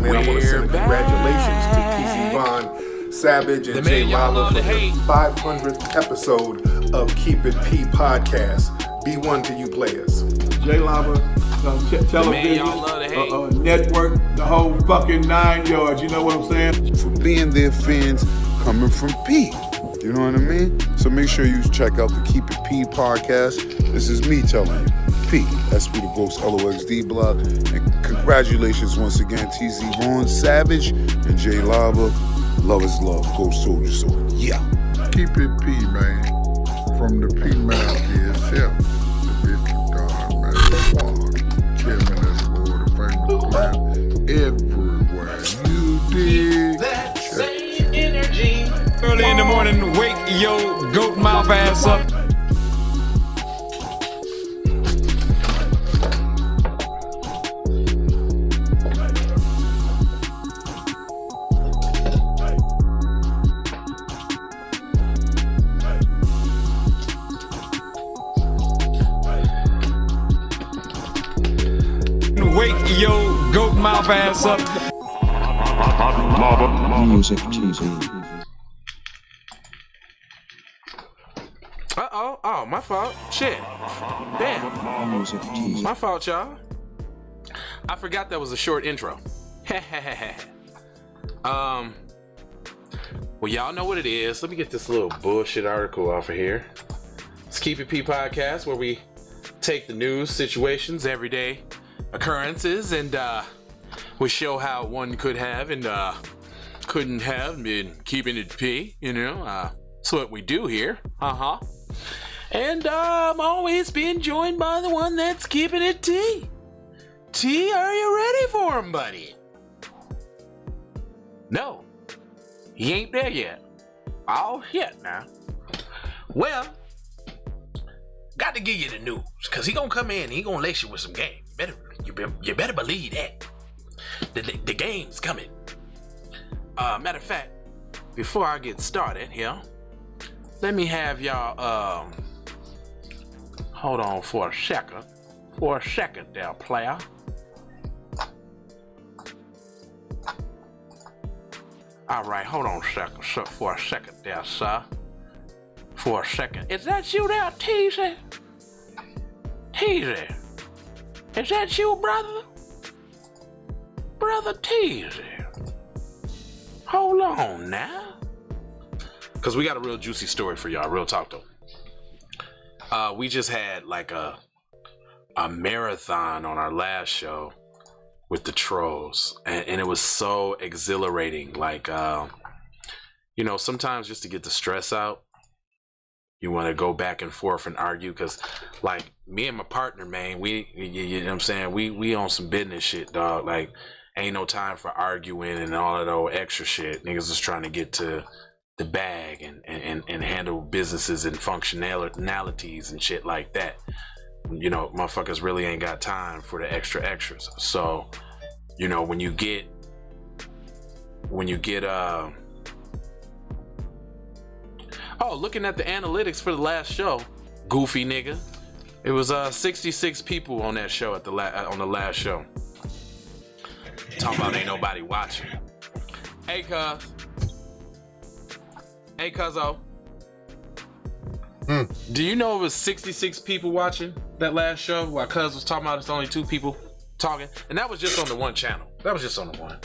man. I want to send congratulations to PC Von Savage and J Lava for the 500th episode of Keep It P podcast. B1 to you players. J Lava, television, network, the whole fucking 9 yards. You know what I'm saying? For being their fans coming from P. You know what I mean? So make sure you check out the Keep It P podcast. This is me telling you. P, SP the Ghost LOXD blog. And congratulations once again, TZ Vaughn, Savage, and J Lava. Love is love. Ghost Soldier. So, yeah. Keep it P, man. From the P man to himself. The Bishop God, man. The chairman of the board, the famous plan. Everywhere. You dig? That same energy. Early in the morning, wake your goat mouth ass up. Wake your goat mouth ass up. Music TV. Oh, my fault. Shit. Damn. Music TV. My fault, y'all. I forgot that was a short intro. Well, y'all know what it is. Let me get this little bullshit article off of here. It's Keep It P podcast, where we take the news, situations, everyday occurrences, and we show how one could have and couldn't have been keeping it P, you know. That's what we do here. And I'm always being joined by the one that's keeping it T. T, are you ready for him, buddy? No, he ain't there yet. Oh shit, now. Well, got to give you the news, cause he gonna come in and he gonna lace you with some game. You better believe that. The game's coming. Matter of fact, before I get started here, let me have y'all hold on for a second. For a second there, player. Alright, hold on for a second there, sir. For a second. Is that you there, Teasy? Teasy? Is that you, brother? Brother Teasy? Hold on now. Because we got a real juicy story for y'all. Real talk, though. We just had like a marathon on our last show with the trolls. And it was so exhilarating. Like, you know, sometimes just to get the stress out, you want to go back and forth and argue, because like me and my partner, man, you know what I'm saying, we on some business shit, dog. Like, ain't no time for arguing and all of that extra shit. Niggas is trying to get to the bag and handle businesses and functionalities and shit like that. You know, motherfuckers really ain't got time for the extras. So, you know, when you get looking at the analytics for the last show, goofy nigga, it was 66 people on that show on the last show. Talking about ain't nobody watching. Hey cuzzo. Do you know it was 66 people watching that last show while cuz was talking about it's only 2 people talking? And that was just on the one channel. That was just on the one.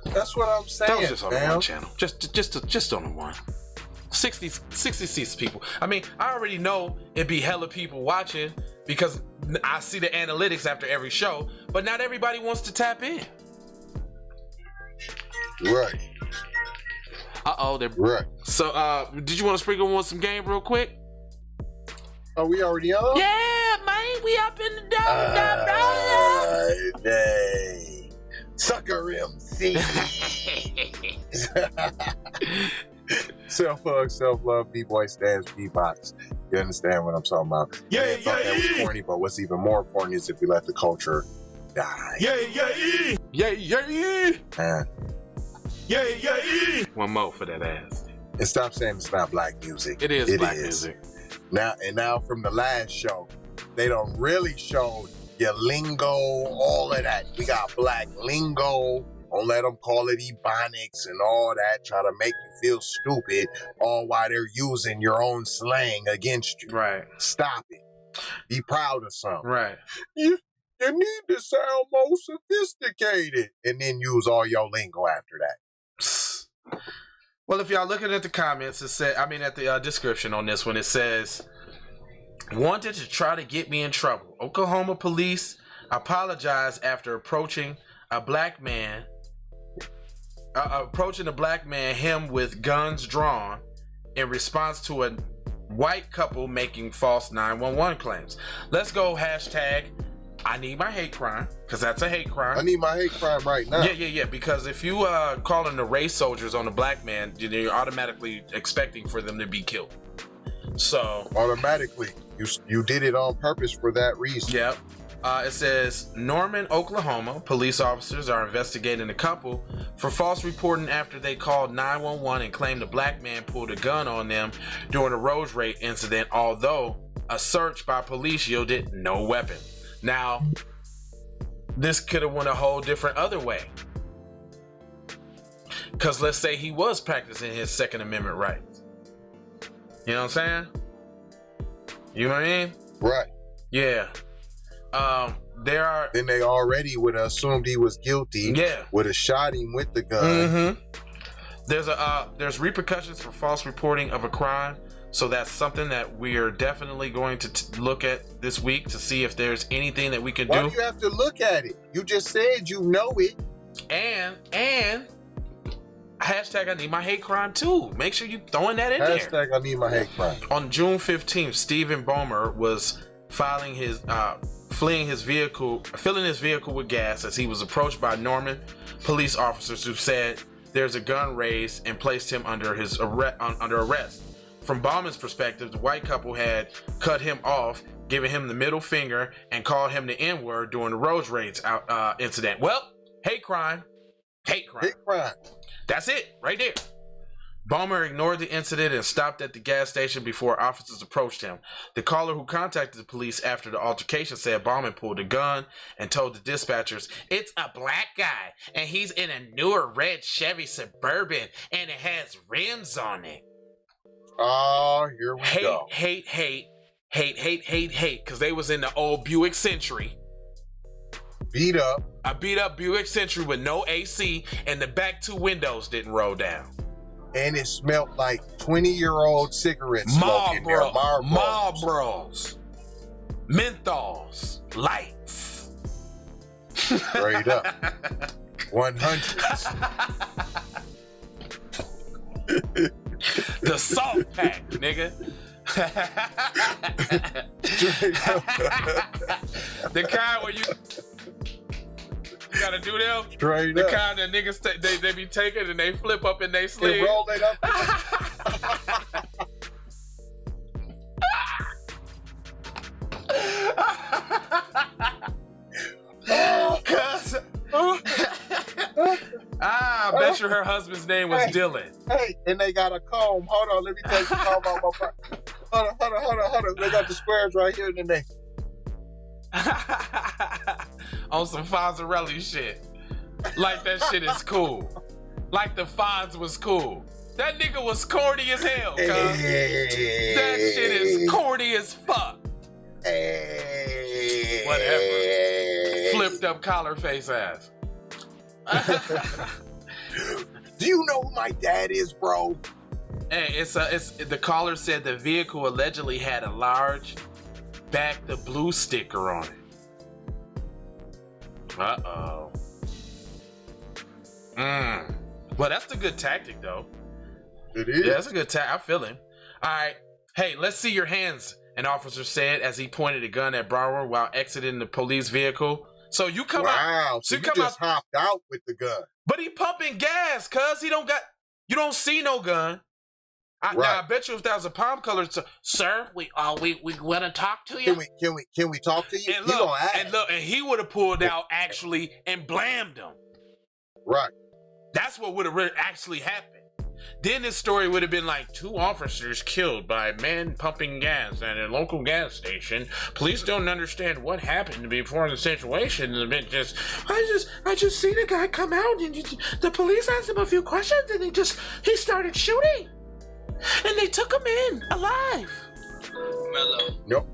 That's what I'm saying. That was just on the one channel. Just on the one. 66 people. I mean, I already know it'd be hella people watching because I see the analytics after every show, but not everybody wants to tap in. Right. They're right. So, did you want to sprinkle on some game real quick? Are we already on? Yeah, man, we up in the Hey, sucker MC. Self-hug, self-love, B-boy stands, B-box. You understand what I'm talking about? Yeah, I thought that was corny, but what's even more corny is if we let the culture die. Man. One more for that ass. And stop saying it's not black music. It is black music. Now from the last show, they don't really show your lingo, all of that. We got black lingo Don't let them call it ebonics and all that. Try to make you feel stupid, all while they're using your own slang against you. Right. Stop it. Be proud of something. Right. You need to sound more sophisticated, and then use all your lingo after that. Well, if y'all looking at the comments, at the description on this one, it says, wanted to try to get me in trouble. Oklahoma police apologized after approaching a black man, him with guns drawn, in response to a white couple making false 911 claims. Let's go hashtag I need my hate crime, because that's a hate crime. I need my hate crime right now. Yeah, because if you calling the race soldiers on a black man, you're automatically expecting for them to be killed. So automatically, you did it on purpose for that reason. Yep. It says, Norman, Oklahoma, police officers are investigating the couple for false reporting after they called 911 and claimed a black man pulled a gun on them during a road rage incident, although a search by police yielded no weapon. Now, this could have went a whole different other way. Because let's say he was practicing his Second Amendment rights. You know what I'm saying? You know what I mean? Right. Yeah. Then they already would have assumed he was guilty. Yeah. Would have shot him with the gun. Mm-hmm. There's repercussions for false reporting of a crime. So that's something that we're definitely going to look at this week to see if there's anything that we can do. Why do you have to look at it? You just said you know it. And hashtag I need my hate crime too. Make sure you throwing that in there. Hashtag I need my hate crime. On June 15th, Stephen Bomer was filling his vehicle with gas as he was approached by Norman police officers who said there's a gun raised and placed him under arrest. From Bauman's perspective, the white couple had cut him off, giving him the middle finger, and called him the N-word during the road rage incident. Well, hate crime. Hate crime. Hate crime. That's it, right there. Baumer ignored the incident and stopped at the gas station before officers approached him. The caller who contacted the police after the altercation said Bauman pulled a gun and told the dispatchers, "It's a black guy, and he's in a newer red Chevy Suburban, and it has rims on it." Oh, here we go. Hate, because they was in the old Buick Century. Beat up. A beat up Buick Century with no AC, and the back two windows didn't roll down. And it smelled like 20-year-old cigarette smoke in there. Marlboros. Menthols. Lights. Straight up. 100s. The soft pack, nigga. The kind where you gotta do them. Straight the up. Kind that niggas they be taking and they flip up in they sleeve. They roll it up. I bet you her husband's name was Dylan. Hey, and they got a comb. Hold on, let me take the comb out my front. Hold on. They got the squares right here, and then they on some Fonzarelli shit. Like that shit is cool. Like the Fonz was cool. That nigga was corny as hell, cuz. That shit is corny as fuck. Whatever. Flipped up collar face ass. Do you know who my dad is, bro? Hey, it's the caller said the vehicle allegedly had a large Back the Blue sticker on it. Uh-oh. Well, that's a good tactic, though. It is. Yeah, that's a good tactic. I feel him. All right. Hey, let's see your hands, an officer said as he pointed a gun at Brower while exiting the police vehicle. So you come out. Wow. So you just hopped out with the gun. But he pumping gas, cuz you don't see no gun. Now I bet you if that was a palm color, sir, we want to talk to you. Can we talk to you? And look, and he would have pulled out actually and blammed him. Right. That's what would have really actually happened. Then this story would have been like 2 officers killed by men pumping gas at a local gas station. Police don't understand what happened before the situation. I just seen a guy come out and the police asked him a few questions and he started shooting. And they took him in alive. Mellow.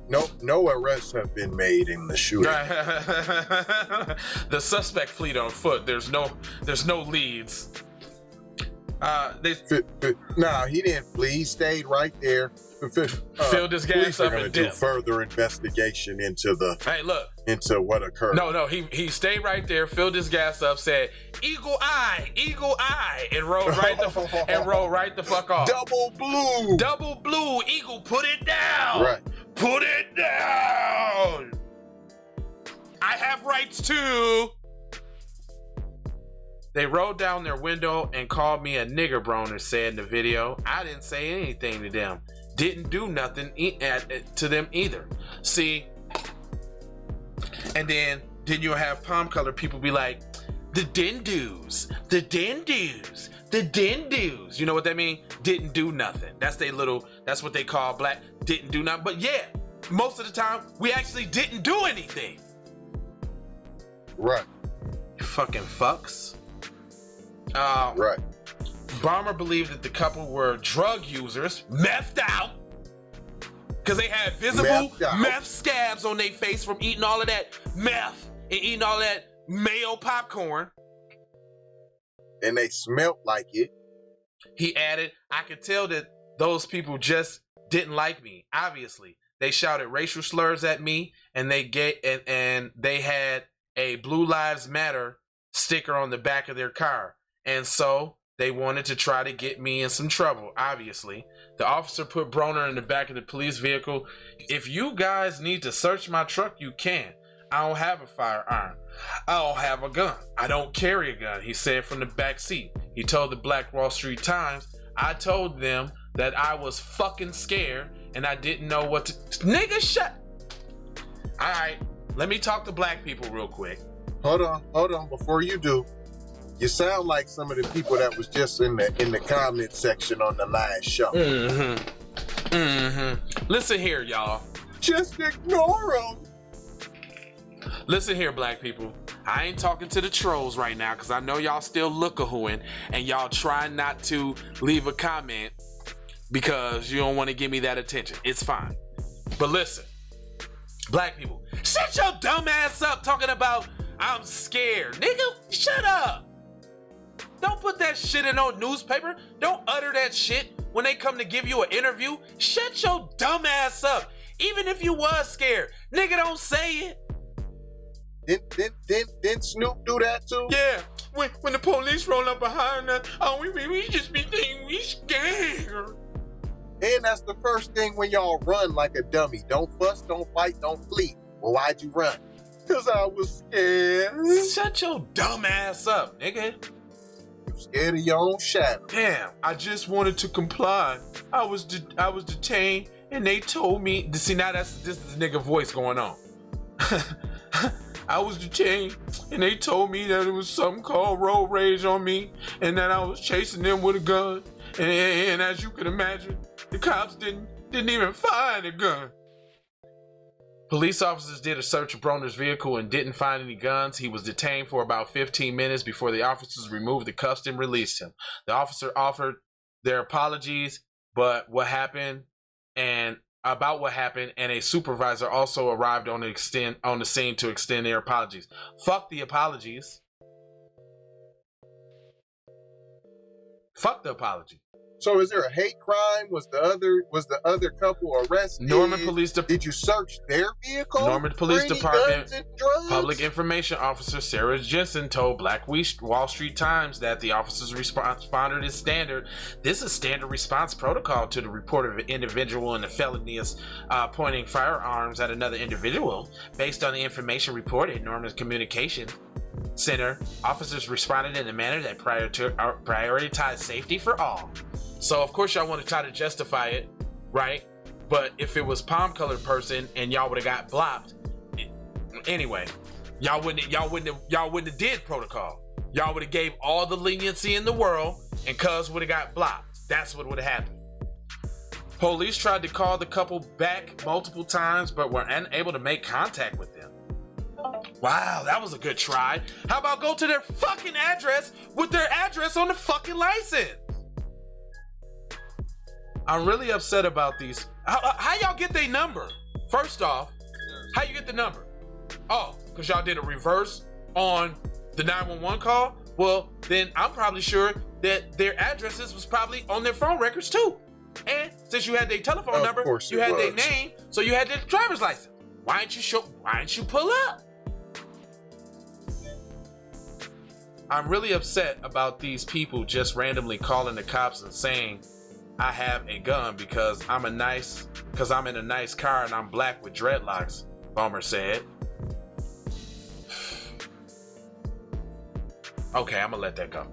No arrests have been made in the shooting. The suspect fled on foot. There's no leads. Nah, he didn't flee. He stayed right there. Filled his gas up and do dipped. Further investigation into into what occurred. No, he stayed right there, filled his gas up, said eagle eye, and rolled right the fuck off. Double blue, eagle, put it down. Right. Put it down. I have rights too. They rolled down their window and called me a nigger broner, said in the video. I didn't say anything to them. Didn't do nothing to them either. See, and then you'll have palm color people be like, the Dindus. You know what that mean? Didn't do nothing. That's what they call black, didn't do nothing. But yeah, most of the time, we actually didn't do anything. Right. You fucking fucks. Right. Bomber believed that the couple were drug users, methed out, because they had visible meth scabs on their face from eating all of that meth and eating all that mayo popcorn. And they smelt like it. He added, I could tell that those people just didn't like me. Obviously, they shouted racial slurs at me, and they had a Blue Lives Matter sticker on the back of their car. And so they wanted to try to get me in some trouble, obviously. The officer put Broner in the back of the police vehicle. If you guys need to search my truck, you can. I don't have a firearm. I don't have a gun. I don't carry a gun, he said from the back seat. He told the Black Wall Street Times, I told them that I was fucking scared and I didn't know what to... Nigga, shut... Alright, let me talk to black people real quick. Hold on, before you do. You sound like some of the people that was just in the comment section on the last show. Listen here, y'all. Just ignore them. Listen here, black people. I ain't talking to the trolls right now because I know y'all still look-a-hooing and y'all trying not to leave a comment because you don't want to give me that attention. It's fine. But listen, black people, shut your dumb ass up talking about I'm scared. Nigga, shut up. Don't put that shit in no newspaper. Don't utter that shit when they come to give you an interview. Shut your dumb ass up. Even if you was scared, nigga, don't say it. Didn't Snoop do that too? Yeah. When the police roll up behind us, we just be thinking we scared. And that's the first thing when y'all run like a dummy. Don't fuss, don't fight, don't flee. Well, why'd you run? Because I was scared. Shut your dumb ass up, nigga. Scared of your own shadow. Damn, I just wanted to comply. I was detained and they told me, see, now this is the nigga voice going on. I was detained and they told me that it was something called road rage on me and that I was chasing them with a gun. And as you can imagine, the cops didn't even find a gun. Police officers did a search of Broner's vehicle and didn't find any guns. He was detained for about 15 minutes before the officers removed the cuffs and released him. The officer offered their apologies, but what happened and a supervisor also arrived on the scene to extend their apologies. Fuck the apologies. Fuck the apology. So is there a hate crime? Was the other couple arrested? Norman Police Department. Did you search their vehicle? Norman Police Department guns and drugs? Public Information Officer Sarah Jensen told Black Wall Street Times that the officers responded as standard. This is standard response protocol to the report of an individual in the felonious pointing firearms at another individual. Based on the information reported, Norman's Communication Center officers responded in a manner that prioritized safety for all. So of course y'all want to try to justify it, right? But if it was palm colored person and y'all would have got blocked, anyway, y'all wouldn't have did protocol. Y'all would have gave all the leniency in the world and cuz would have got blocked. That's what would have happened. Police tried to call the couple back multiple times, but were unable to make contact with them. Wow, that was a good try. How about go to their fucking address with their address on the fucking license? I'm really upset about these. How y'all get their number? First off, how you get the number? Oh, because y'all did a reverse on the 911 call? Well, then I'm probably sure that their addresses was probably on their phone records too. And since you had their telephone number, you had their name, so you had their driver's license. Why didn't you pull up? I'm really upset about these people just randomly calling the cops and saying I have a gun because I'm in a nice car and I'm black with dreadlocks, Bummer said. Okay, I'm gonna let that go.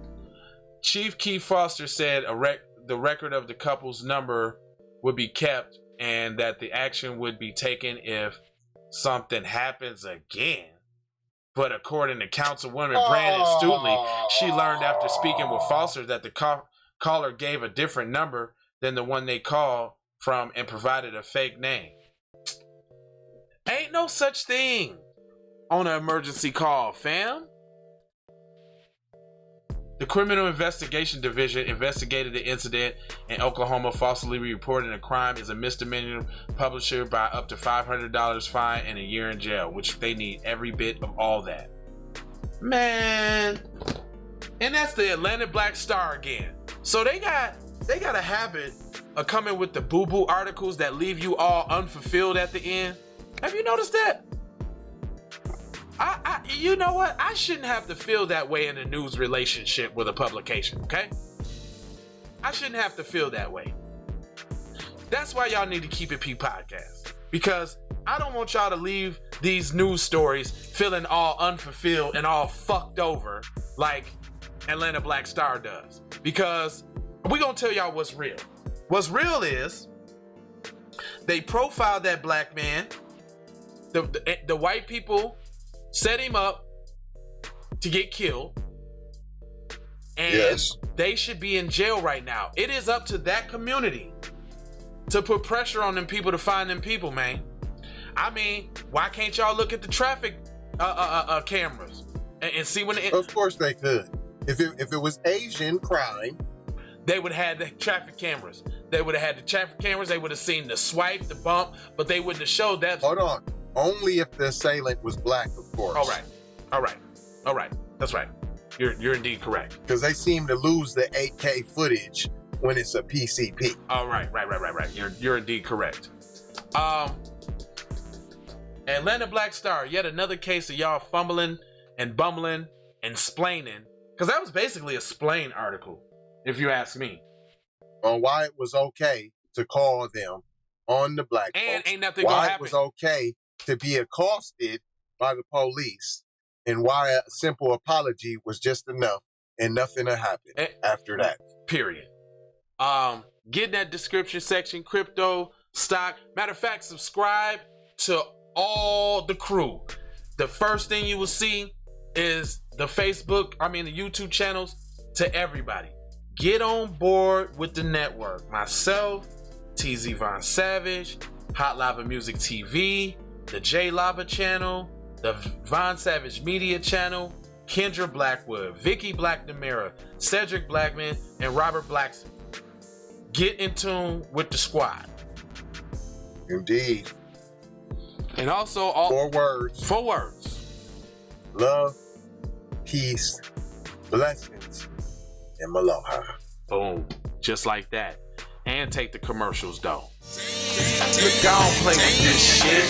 Chief Keith Foster said the record of the couple's number would be kept and that the action would be taken if something happens again. But according to Councilwoman Brandon Stutley, she learned after speaking with Foster that the caller gave a different number than the one they called from and provided a fake name. Ain't no such thing on an emergency call, fam. The Criminal Investigation Division investigated the incident in Oklahoma, falsely reporting a crime is a misdemeanor, publisher by up to $500 fine and a year in jail, which they need every bit of all that. Man, and that's the Atlanta Black Star again. So they got a habit of coming with the boo-boo articles that leave you all unfulfilled at the end. Have you noticed that? You know what? I shouldn't have to feel that way in a news relationship with a publication, okay? I shouldn't have to feel that way. That's why y'all need to Keep It P podcast. Because I don't want y'all to leave these news stories feeling all unfulfilled and all fucked over like Atlanta Black Star does. Because we're going to tell y'all what's real. What's real is they profiled that black man. The white people set him up to get killed, and they should be in jail right now. It is up to that community to put pressure on them people to find them people, man. I mean, why can't y'all look at the traffic cameras and see when it... Of course they could. If it was Asian crime, they would have had the traffic cameras. They would have had the traffic cameras. They would have seen the swipe, the bump, but they wouldn't have showed that. Hold on. Only if the assailant was black, of course. All right. That's right. You're indeed correct. Because they seem to lose the 8K footage when it's a PCP. All right. You're indeed correct. Atlanta Black Star, yet another case of y'all fumbling and bumbling and splaining. Because that was basically a splain article, if you ask me. On why it was okay to call them on the black and folks. Ain't nothing gonna happen. Why it was okay to be accosted by the police, and why a simple apology was just enough and nothing to happen after that. Period. Get in that description section, crypto, stock. Matter of fact, subscribe to all the crew. The first thing you will see is the YouTube channels to everybody. Get on board with the network. Myself, TZ Von Savage, Hot Lava Music TV, the J Lava channel, the Von Savage Media channel, Kendra Blackwood, Vicky Blacknamara, Cedric Blackman, and Robert Blackson. Get in tune with the squad. Indeed. And also 4 words. Love, peace, blessings, and aloha. Boom. Just like that. And take the commercials though. Look, I don't play with this shit.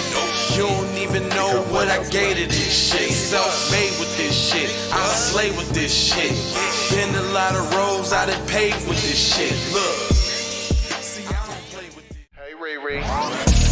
You don't even know what I gave to this shit. Self-made with this shit. I slay with this shit. Been a lot of roads I done paved with this shit. Look. See, I don't play with this. Hey, Riri.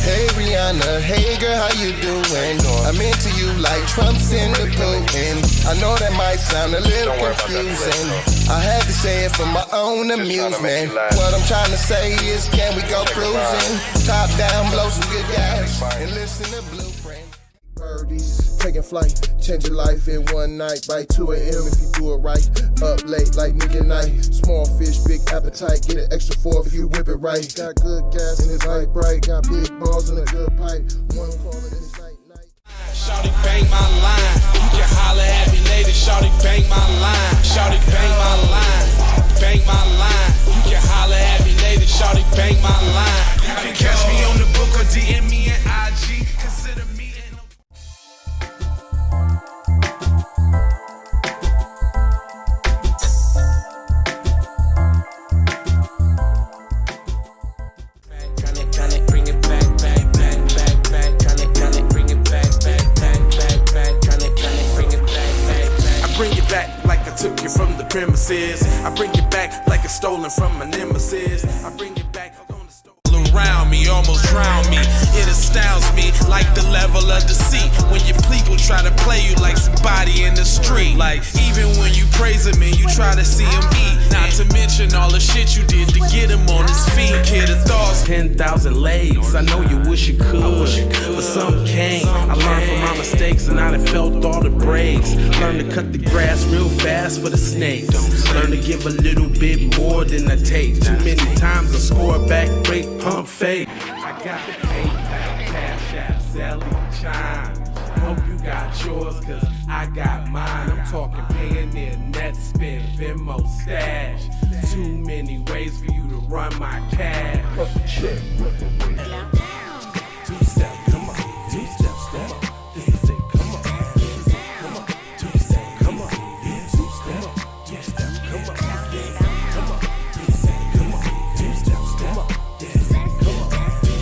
Hey Rihanna, hey girl, how you doing? I'm into you like Trump's in the Putin. I know that might sound a little confusing. I had to say it for my own amusement. What I'm trying to say is, can we go cruising? Top down, blow some good gas, and listen to Blueprint. Birdies. taking flight. Change your life in one night. By 2 a.m. if you do it right. Up late like nigga night. Small fish, big appetite. Get an extra 4 if you whip it right. Got good gas and it's light bright. Got big balls and a good pipe. One call it and it's night. Shawty bang my line. You can holler at me later. Shawty bang my line. Shawty bang my line. Bang my line. You can holler at me later. Shawty bang my line. You can catch me on the book or DM me at IG. Consider me in took you from the premises. I bring it back like it's stolen from my nemesis. I bring it back on the store. Around me, almost drown me. It astounds me like the level of deceit. When your people try to play you like somebody in the street. Like even when you praise him and you try to see him eat. Not to mention all the shit you did to get him on his feet. Kid of thoughts, 10,000 legs. I know you wish you could, but some can't. I learned from my mistakes and I done felt all the breaks. Learn to cut the grass real fast for the snakes. Learn to give a little bit more than I take. Too many times I score back, break, pump fake. I got the PayPal, Cash App, Zelle, Chime. Hope you got yours, cause I got mine. I'm talking Payoneer, Netspend, Venmo, Stash. Too many ways for you to run my cash.